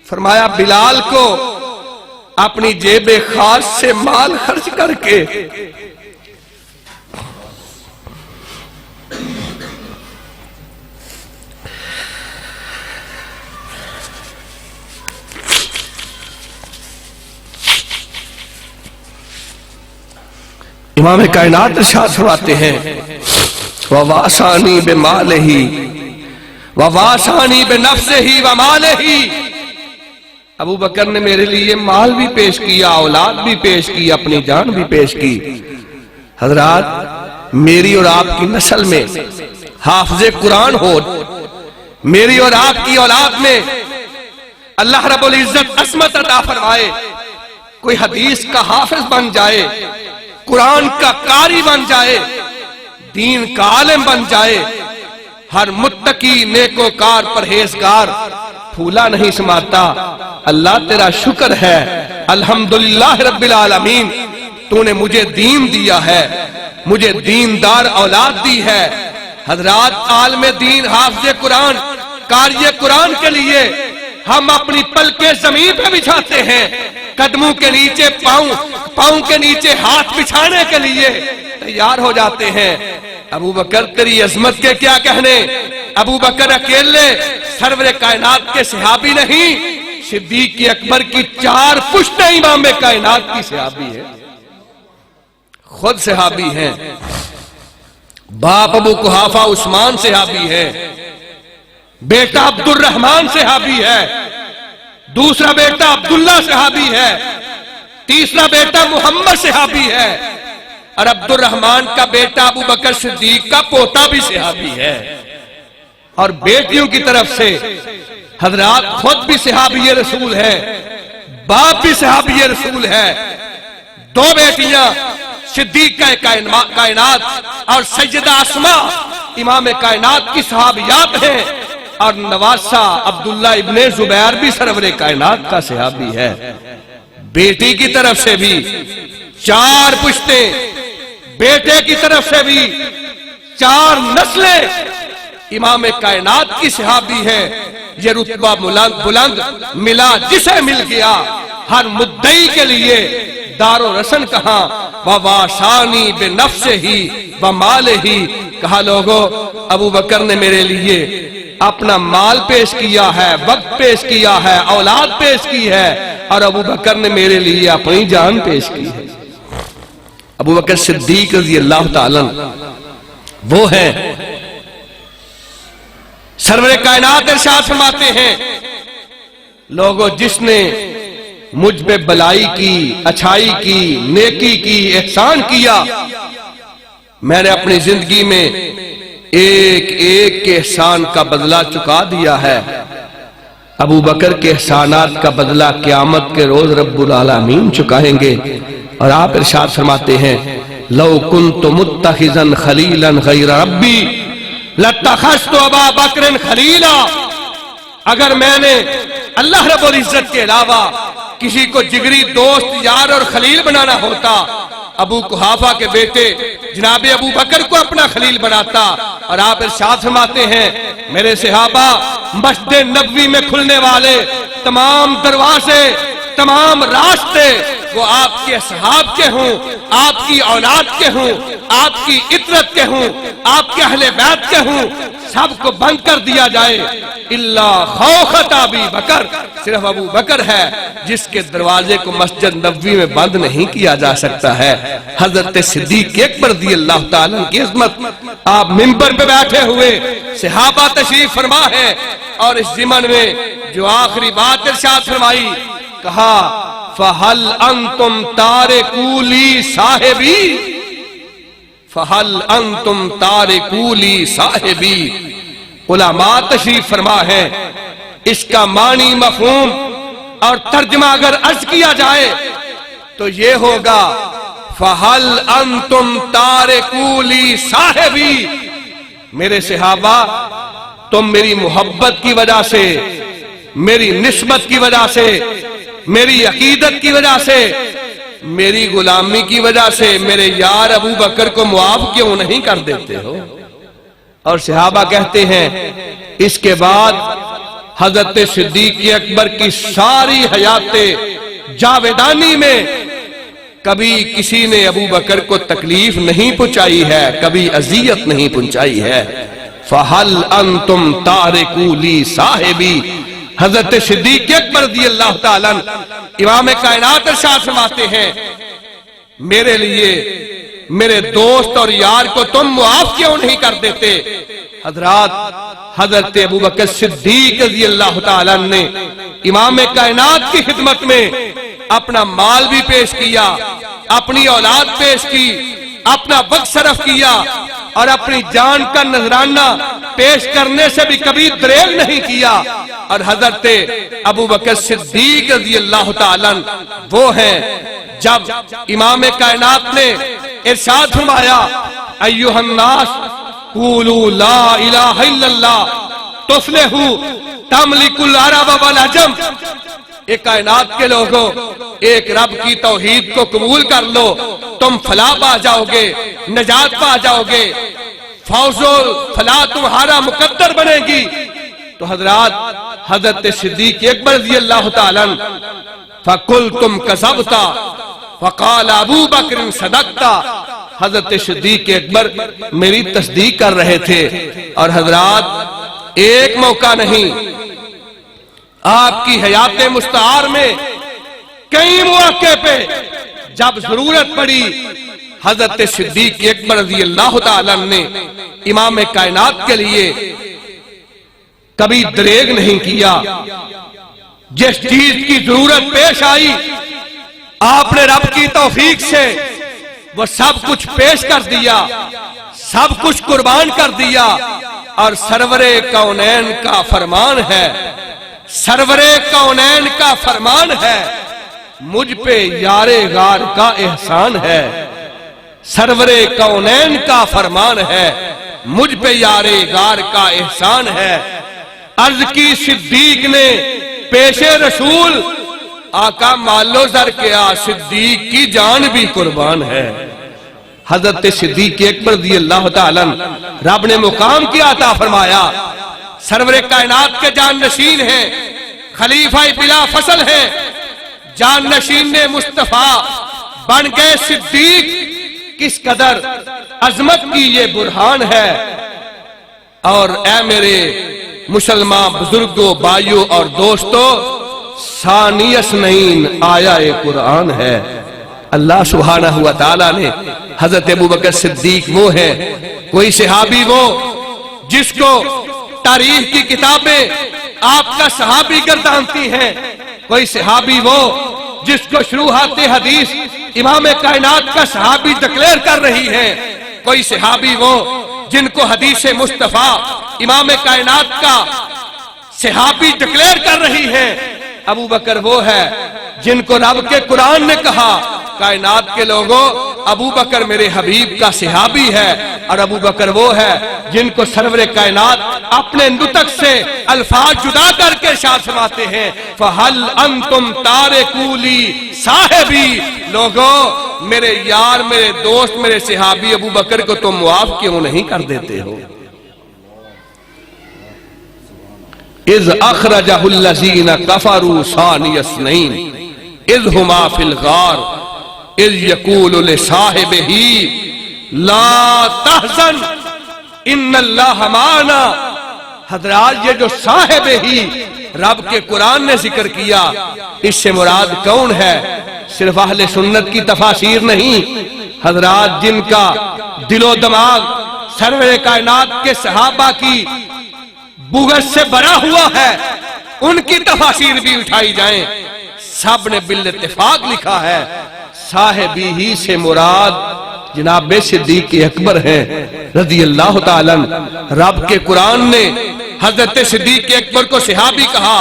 فرمایا بلال کو اپنی جیب خاص سے مال خرچ کر کے امام کائنات ارشاد فرماتے ہیں وَوَاسَانِي بِمَالِهِ وَوَاسَانِي بِنَفْسِهِ وَمَالِهِ. ابو بکر نے میرے لیے مال بھی پیش کیا، اولاد بھی پیش کی، اپنی جان بھی پیش کی. حضرات، میری اور آپ کی نسل میں حافظ قرآن ہو، میری اور آپ کی اولاد میں اللہ رب العزت عصمت عطا فرمائے، کوئی حدیث کا حافظ بن جائے، قرآن کا قاری بن جائے، دین کا عالم بن جائے، ہر متقی نیکوکار پرہیزگار پھولا نہیں سماتا۔ اللہ تیرا شکر ہے، الحمدللہ رب العالمین، تو نے مجھے دین دیا ہے، مجھے دیندار اولاد دی ہے۔ حضرات، عالم دین، حافظ قرآن، قاری قرآن کے لیے ہم اپنی پلکیں زمین پہ بچھاتے ہیں، قدموں کے نیچے پاؤں کے نیچے ہاتھ بچھانے کے لیے تیار ہو جاتے ہیں۔ ابو بکر تیری عظمت کے کیا کہنے، ابو بکر اکیلے سرور کائنات کے صحابی نہیں، صدیق اکبر کی 4 پشتیں امام کائنات کی صحابی ہے، خود صحابی ہیں۔ باپ ابو قحافہ عثمان صحابی ہے، بیٹا عبد الرحمن صحابی ہے، دوسرا بیٹا عبداللہ صحابی ہے، تیسرا بیٹا محمد صحابی ہے، اور عبد الرحمن کا بیٹا ابو بکر صدیق کا پوتا بھی صحابی ہے۔ اور بیٹیوں کی طرف سے حضرات خود بھی صحابی رسول ہے، باپ بھی صحابی رسول ہے۔ 2 بیٹیاں صدیق کا کائنات اور سیدہ اسماء امام کائنات کی صحابیات ہیں، اور نواسہ عبداللہ ابن زبیر بھی سرور کائنات کا صحابی ہے۔ بیٹی کی طرف سے بھی 4 پشتیں، بیٹے کی طرف سے بھی 4 نسلیں امام کائنات کی صحابی ہے۔ یہ رتبہ بلند ملا جسے مل گیا، ہر مدعی کے لیے دار و رسن کہاں، وَوَاسَانِي بِنَفْسِهِ وَمَالِهِ، کہا لوگو ابو بکر نے میرے لیے اپنا مال پیش کیا ہے، وقت پیش کیا ہے، اولاد پیش کی ہے، اور ابو بکر نے میرے لیے اپنی جان پیش کی ہے۔ ابو بکر صدیق رضی اللہ تعالیٰ وہ ہیں، سرور کائنات ارشاد فرماتے ہیں، لوگوں جس نے مجھ پہ بلائی کی، اچھائی کی، نیکی کی، احسان کیا، میں نے اپنی زندگی میں ایک ایک کے احسان کا بدلہ چکا دیا ہے۔ ابو بکر کے احسانات کا بدلہ قیامت کے روز رب العالمین چکائیں گے۔ اور آپ ارشاد فرماتے ہیں، لو کنت متخذا خلیلا غیر ربی لاتخذت ابا بکر خلیلا، اگر میں نے اللہ رب العزت کے علاوہ کسی کو جگری دوست، یار اور خلیل بنانا ہوتا، ابو قحافہ کے بیٹے جناب ابو بکر کو اپنا خلیل بناتا۔ اور آپ ارشاد فرماتے ہیں، میرے صحابہ، مسجد نبوی میں کھلنے والے تمام دروازے، تمام راستے وہ آپ کے اصحاب کے ہوں، آپ کی اولاد کے ہوں، آپ کی عطرت کے ہوں، آپ کے اہل بیت کے ہوں، سب کو بند کر دیا جائے، الا خوخت ابی بکر، صرف ابو بکر ہے جس کے دروازے کو مسجد نبوی میں بند نہیں کیا جا سکتا ہے۔ حضرت صدیق اکبر رضی اللہ تعالیٰ کی عظمت، آپ منبر پہ بیٹھے ہوئے صحابہ تشریف فرما ہے، اور اس ضمن میں جو آخری بات ارشاد فرمائی، کہا فَهَلْ أَنْتُمْ تَارِكُوا لِي صَاحِبِي، فَهَلْ أَنْتُمْ تَارِكُوا لِي صَاحِبِي۔ علماء تشریف فرما ہے، اس کا معنی، مفہوم اور ترجمہ اگر عرض کیا جائے تو یہ ہوگا فَهَلْ أَنْتُمْ تَارِكُوا لِي صَاحِبِي، میرے صحابہ تم میری محبت کی وجہ سے، میری نسبت کی وجہ سے، میری عقیدت کی وجہ سے، میری غلامی کی وجہ سے میرے یار ابو بکر کو معاف کیوں نہیں کر دیتے ہو؟ اور صحابہ کہتے ہیں، اس کے بعد حضرت صدیق اکبر کی ساری حیات جاویدانی میں کبھی کسی نے ابو بکر کو تکلیف نہیں پہنچائی ہے، کبھی اذیت نہیں پہنچائی ہے۔ فَهَلْ أَنْتُمْ تَارِكُوا لِي صَاحِبِي، حضرت صدیق اکبر رضی اللہ تعالیٰ امام کائنات ارشاد فرماتے ہیں، میرے لیے میرے دوست اور یار کو تم معاف کیوں نہیں کر دیتے؟ حضرات، حضرت ابو بکر صدیق رضی اللہ تعالیٰ نے امام کائنات کی خدمت میں اپنا مال بھی پیش کیا، اپنی اولاد پیش کی، اپنا وقت صرف کیا، اور اپنی جان کا نذرانہ پیش کرنے سے بھی کبھی دریغ نہیں کیا۔ اور حضرت ابو بکر صدیق رضی اللہ تعالیٰ وہ ہیں جب امام کائنات نے ارشاد فرمایا ایھا الناس قولوا لا الہ الا اللہ تفلحوا تملک العرب والعجم، اے کائنات کے لوگوں ایک رب کی توحید کو قبول کر لو، تم فلاح پا جاؤ گے، نجات پا جاؤ گے، فوز و فلاح تمہارا مقدر بنے گی۔ تو حضرات حضرت صدیق اکبر رضی اللہ تعالیٰ فَقُلْتُمْ كَذَبْتَ فَقَالَ ابو بکر صدقت، حضرت صدیق اکبر میری تصدیق کر رہے تھے۔ اور حضرات ایک موقع نہیں، آپ کی حیات مستعار میں کئی مواقع پہ جب ضرورت پڑی حضرت صدیق اکبر رضی اللہ تعالیٰ نے امام کائنات کے لیے کبھی دریغ نہیں کیا۔ جس چیز کی ضرورت پیش آئی آپ نے رب کی توفیق سے وہ سب کچھ پیش کر دیا، سب کچھ قربان کر دیا۔ اور سرور کونین کا فرمان ہے، سرور کونین کا فرمان ہے، مجھ پہ یار غار کا احسان ہے، سرور کونین کا فرمان ہے، مجھ پہ یار غار کا احسان ہے۔ عرض کی صدیق نے پیش رسول آقا مالو زر کیا، صدیق کی جان بھی قربان ہے۔ حضرت صدیق اکبر رضی اللہ تعالیٰ رب نے مقام کیا عطا فرمایا، سرور کائنات کے جان نشین ہیں، خلیفہ بلا فصل ہیں، جان نشین مصطفیٰ بن گئے صدیق، کس قدر عظمت کی یہ برہان ہے۔ اور اے میرے مسلمان بزرگوں، بھائیوں اور دوستوں، ثانی اثنین آیا قرآن ہے۔ اللہ سبحانہ و تعالیٰ نے حضرت ابوبکر صدیق وہ ہے، کوئی صحابی وہ جس کو تاریخ کی کتابیں آپ کا صحابی گردانتی ہیں، کوئی صحابی وہ جس کو شروحات حدیث امام کائنات کا صحابی ڈکلیئر کر رہی ہے، کوئی صحابی وہ جن کو حدیث مصطفیٰ امام کائنات کا صحابی ڈکلیئر کر رہی ہے۔ ابو بکر وہ ہے جن کو رب کے قرآن نے کہا کائنات کے لوگوں ابو بکر میرے حبیب کا صحابی ہے، اور ابو بکر وہ ہے جن کو سرور کائنات اپنے نطق سے الفاظ جدا کر کے ارشاد فرماتے ہیں فَهَلْ أَنْتُمْ تَارِكُوا لِي صاحبی، لوگوں میرے یار، میرے دوست، میرے صحابی ابو بکر کو تم معاف کیوں نہیں کر دیتے ہو؟ اذ اخرجہ الذین کفروا ثانی اثنین اذ ہما فی الغار اذ یقول لصاحبہ لا تحزن ان اللہ معنا۔ حضرات یہ جو صاحب ہی رب کے قرآن نے ذکر کیا، اس سے مراد کون ہے؟ صرف اہل سنت کی تفاسیر نہیں، حضرات جن کا دل و دماغ سرور کائنات کے صحابہ کی بغض سے بھرا ہوا ہے، ان کی تفاسیر بھی اٹھائی جائیں، سب نے بالاتفاق لکھا ہے صاحبی ہی سے مراد جناب صدیق اکبر ہیں رضی اللہ تعالیٰ۔ رب کے قرآن نے حضرت صدیق اکبر کو صحابی کہا،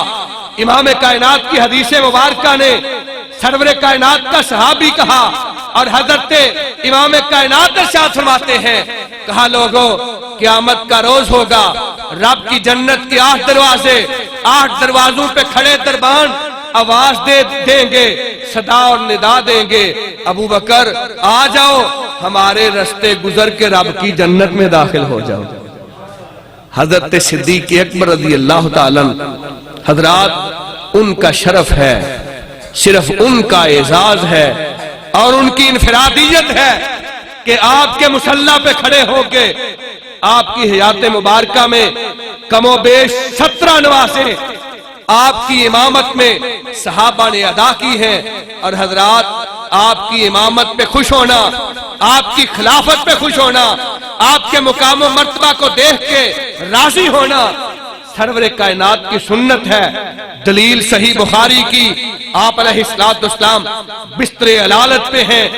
امام کائنات کی حدیث مبارکہ نے سرور کائنات کا صحابی کہا، اور حضرت امام کائنات ارشاد فرماتے ہیں کہا لوگوں قیامت کا روز ہوگا، رب کی جنت کے 8 دروازے، 8 دروازوں پہ کھڑے دربان آواز دیں گے، صدا اور ندا دیں گے ابو بکر آ جاؤ، ہمارے رستے گزر کے رب کی جنت میں داخل ہو جاؤ۔ حضرت صدیق اکبر رضی اللہ تعالیٰ، حضرات ان کا شرف ہے، صرف ان کا اعزاز ہے اور ان کی انفرادیت ہے کہ آپ کے مصلی پہ کھڑے ہو کے آپ کی حیات مبارکہ میں کم و بیش 17 نمازیں آپ کی امامت میں صحابہ نے ادا کی ہیں، اور حضرات آپ کی امامت پہ خوش ہونا، آپ کی خلافت پہ خوش ہونا، آپ کے مقام و مرتبہ کو دیکھ کے راضی ہونا سرور کائنات کی سنت ہے۔ دلیل صحیح بخاری کی، آپ علیہ السلام بستر علالت پہ ہیں،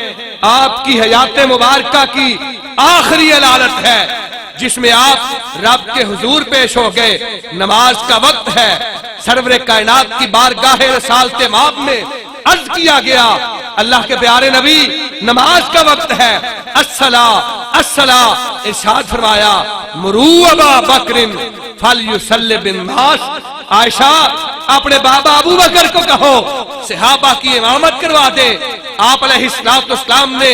آپ کی حیات مبارکہ کی آخری علالت ہے جس میں آپ رب کے حضور پیش ہو گئے، نماز کا وقت ہے، سرور کائنات کی بارگاہ رسالت مآب میں عرض کیا گیا اللہ کے پیارے نبی نماز کا وقت ہے، الصلاۃ الصلاۃ، ارشاد فرمایا مرو ابا بکر فلیصلی بالناس، عائشہ اپنے بابا ابو بکر کو کہو صحابہ کی امامت کروا دے۔ آپ علیہ السلام نے،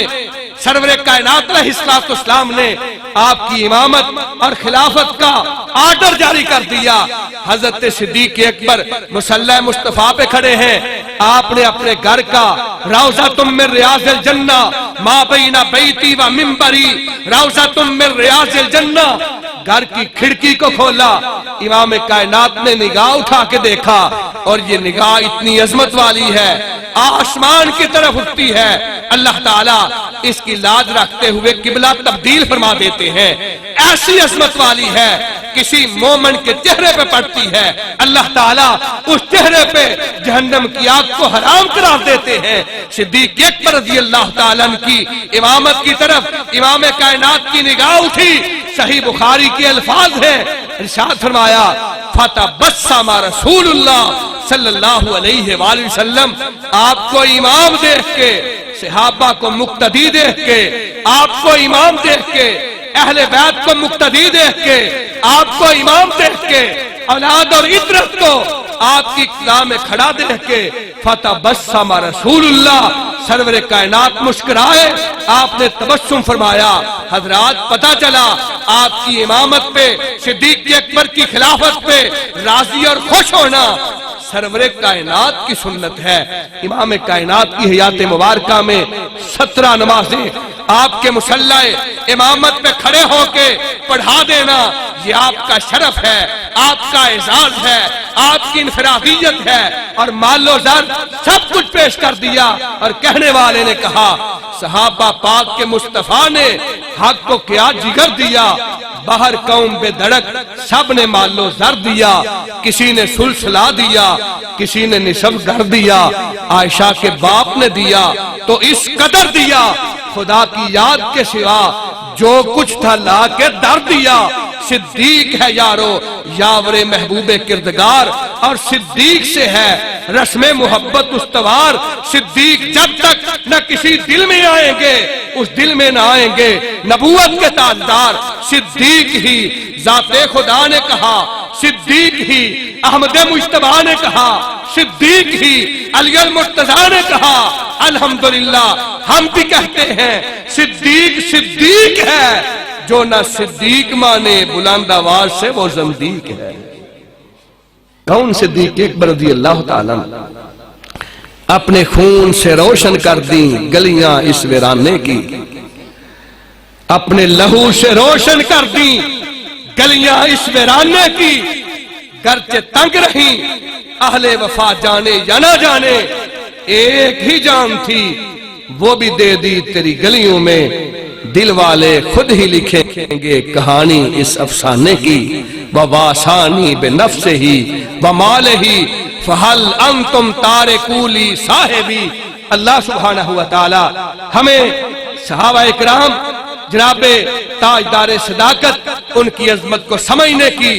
سرور کائنات علیہ السلام نے آپ کی امامت اور خلافت کا آرڈر جاری کر دیا۔ حضرت صدیق اکبر مصلی مصطفیٰ پہ کھڑے ہیں، آپ نے اپنے گھر کا روضۃ من ریاض الجنہ ما بین بیتی و منبری، روضۃ من ریاض الجنہ، گھر کی کھڑکی کو کھولا، امام کائنات نے نگاہ اٹھا کے دیکھا اور یہ نگاہ اتنی عظمت والی ہے، آسمان کی طرف اٹھتی ہے، اللہ تعالیٰ اس کی لاج رکھتے ہوئے قبلہ تبدیل فرما دیتے ہیں، ایسی عظمت والی ہے، کسی مومن کے چہرے پہ پڑتی ہے، اللہ تعالیٰ اس چہرے پہ جہنم کی آگ کو حرام قرار دیتے ہیں۔ صدیق اکبر رضی اللہ تعالیٰ کی امامت کی طرف امام کائنات کی نگاہ اٹھی، صحیح بخاری کے الفاظ ہیں، ارشاد فرمایا فتبسم رسول اللہ صلی اللہ علیہ وآلہ وسلم، آپ کو امام دیکھ کے، صحابہ کو مقتدی دیکھ کے، آپ کو امام دیکھ کے، اہل بیت کو مقتدی دیکھ کے، آپ کو امام دیکھ کے، اولاد اور عطرت کو آپ کی اقتداء میں کھڑا دیکھ کے فتبسم رسول اللہ، سرور کائنات مسکرائے، آپ نے تبسم فرمایا۔ حضرات پتہ چلا آپ کی امامت پہ، صدیق اکبر کی خلافت پہ راضی اور خوش ہونا سرور کائنات کی سنت ہے۔ امام کائنات کی حیات مبارکہ میں 17 نمازیں آپ کے مصلی امامت پہ کھڑے ہو کے پڑھا دینا، یہ آپ کا شرف ہے، آپ کا اعزاز ہے، آپ کی انفرادیت ہے، اور مال و زر سب کچھ پیش کر دیا، اور کہنے والے نے کہا صحابہ پاک کے مصطفیٰ نے حق کو کیا جگر دیا، باہر قوم بے دھڑک سب نے مال و زر دیا، کسی نے سلسلہ دیا، کسی نے نصف گھر دیا، عائشہ کے باپ نے دیا تو اس قدر دیا، خدا کی یاد کے سوا جو کچھ تھا لا کے در دیا۔ صدیق ہے یارو یاور محبوب کردگار، اور صدیق سے ہے رسم محبت استوار، صدیق جب تک نہ کسی دل میں آئیں گے اس دل میں نہ آئیں گے نبوت کے تاجدار، صدیق ہی ذات خدا نے کہا، صدیق ہی احمد مجتبیٰ نے کہا، صدیق ہی علی المرتضیٰ نے کہا، الحمدللہ ہم بھی کہتے ہیں صدیق صدیق ہے، جو نہ صدیق مانے بلند آواز سے وہ زندیق ہے۔ کون صدیق اکبر رضی اللہ تعالیٰ اپنے خون سے روشن کر دیں گلیاں اس ویرانے کی، اپنے لہو سے روشن کر دیں گلیاں اس ویرانے کی، گرچہ تنگ رہیں اہل وفا جانے یا نہ جانے، ایک ہی جان تھی وہ بھی دے دی تیری گلیوں میں، دل والے خود ہی لکھیں گے کہانی اس افسانے کی، وَوَاسَانِي بِنَفْسِهِ وَمَالِهِ فَهَلْ أَنْتُمْ تَارِكُوا لِي صَاحِبِي۔ اللہ سبحانہ وتعالی ہمیں صحابہ اکرام جناب تاجدار صداقت ان کی عظمت کو سمجھنے کی،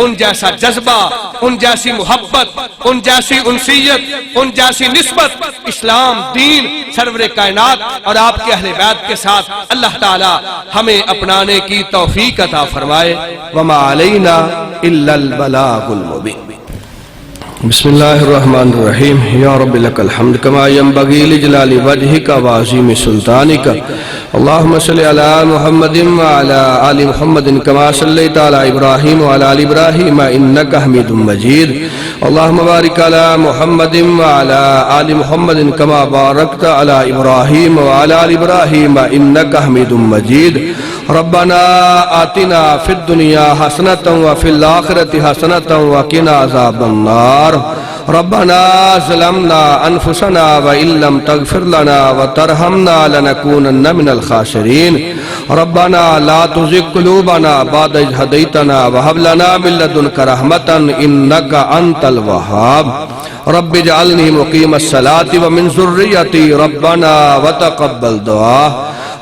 ان جیسا جذبہ، ان جیسی محبت، ان جیسی انسیت، ان جیسی نسبت اسلام دین سرور کائنات اور آپ کے اہل بیت کے ساتھ اللہ تعالی ہمیں اپنانے کی توفیق عطا فرمائے۔ وما علینا الا البلاغ المبین۔ بسم اللہ الرحمن الرحیم۔ یا رب لک الحمد کما ینبغی لجلال وجہک وعظیم سلطانک، اللہم صلی علی محمد وعلی آل محمد کما صلیت علی ابراہیم وعلی آل ابراہیم انک حمید مجید، اللہم بارک علی محمد وعلی آل محمد کما بارکت علی ابراہیم وعلی آل ابراہیم انک حمید مجید۔ ربنا آتنا فی الدنیا حسنۃ وفی الآخرۃ حسنۃ وقنا عذاب النار۔ ربنا ظلمنا انفسنا وان لم تغفر لنا وترحمنا لنكونن من الخاسرین۔ ربنا لا تزغ قلوبنا بعد إذ هديتنا وهب لنا من لدنك رحمة إنك أنت الوهاب۔ رب اجعلني مقيم الصلاة ومن ذريتي ربنا وتقبل دعاء۔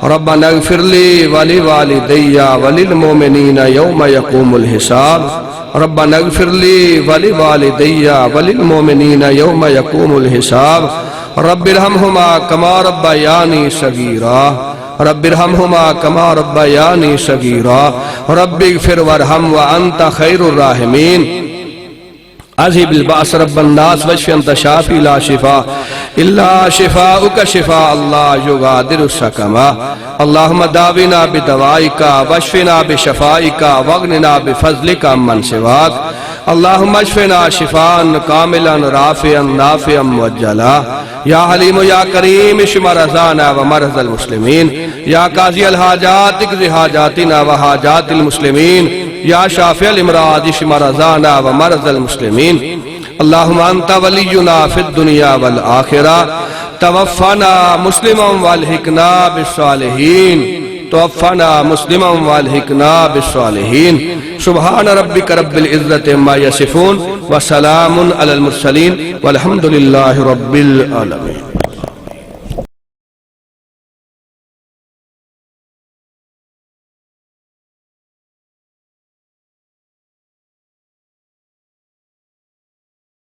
ربنا اغفر لي ولوالدي وللمؤمنين يوم يقوم الحساب۔ ربنا اغفر لي ولوالدي وللمؤمنين يوم يقوم الحساب۔ رب ارحمہما کما ربیانی صغیرا رب ارحمہما کما ربیانی صغیرا رب اغفر وارحم وانت خیر الراحمین اذهب الباس رب الناس واشف انت شافی لا شفاء الا شفاؤک شفاء لا یغادر سقما اللهم داونا بدوائک واشفنا بشفائک واغننا بفضلک عمن سواک اللهم اشفنا شفاء کاملا رافعا نافعا موجلا یا حلیم یا کریم اشف مرضانا ومرضى المسلمین یا قاضی الحاجات اقض حاجاتنا وحاجات المسلمین یا شافع الامراض اشف مرضانا ومرضى المسلمین اللهم انت ولینا فی الدنیا والآخرہ توفنا مسلما والحقنا بالصالحین توفنا مسلما والحقنا بالصالحین سبحان ربک رب العزت عما یصفون وسلام علی المرسلین والحمد للہ رب العالمین.